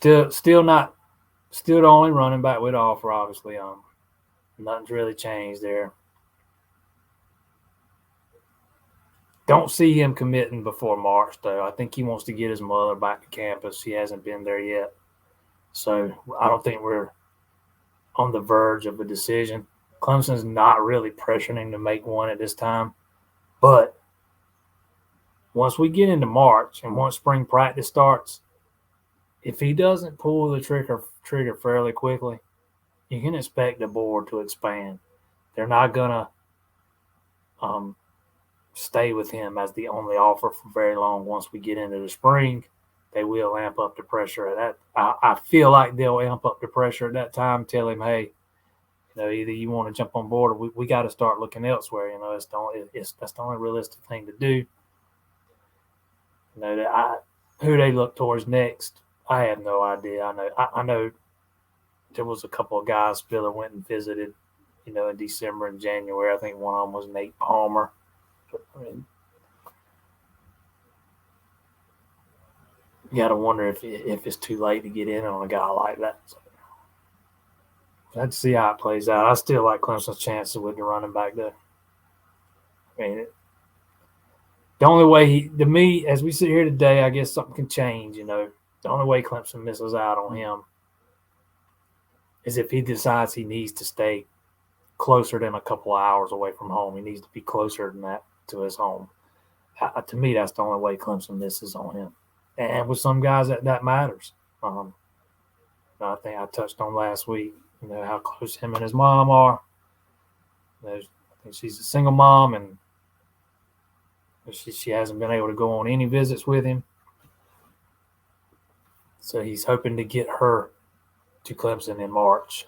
Still the only running back we'd offer. Obviously, nothing's really changed there. Don't see him committing before March, though. I think he wants to get his mother back to campus. He hasn't been there yet, so I don't think we're on the verge of a decision. Clemson's not really pressuring him to make one at this time, but once we get into March and once spring practice starts, if he doesn't pull the trigger fairly quickly, you can expect the board to expand. They're not gonna stay with him as the only offer for very long. Once we get into the spring, they will amp up the pressure at that. I feel like they'll amp up the pressure at that time, tell him, hey, either you want to jump on board or we got to start looking elsewhere. That's the only realistic thing to do. Who they look towards next, I have no idea. I know there was a couple of guys Spiller went and visited, in December and January. I think one of them was Nate Palmer. I mean, you got to wonder if it's too late to get in on a guy like that. So, let's see how it plays out. I still like Clemson's chances with the running back, though. I mean, the only way to me, as we sit here today, I guess something can change. The only way Clemson misses out on him is if he decides he needs to stay closer than a couple of hours away from home. He needs to be closer than that to his home. To me, that's the only way Clemson misses on him. And with some guys, that matters. I think I touched on last week, how close him and his mom are. I think she's a single mom, and she hasn't been able to go on any visits with him. So he's hoping to get her to Clemson in March.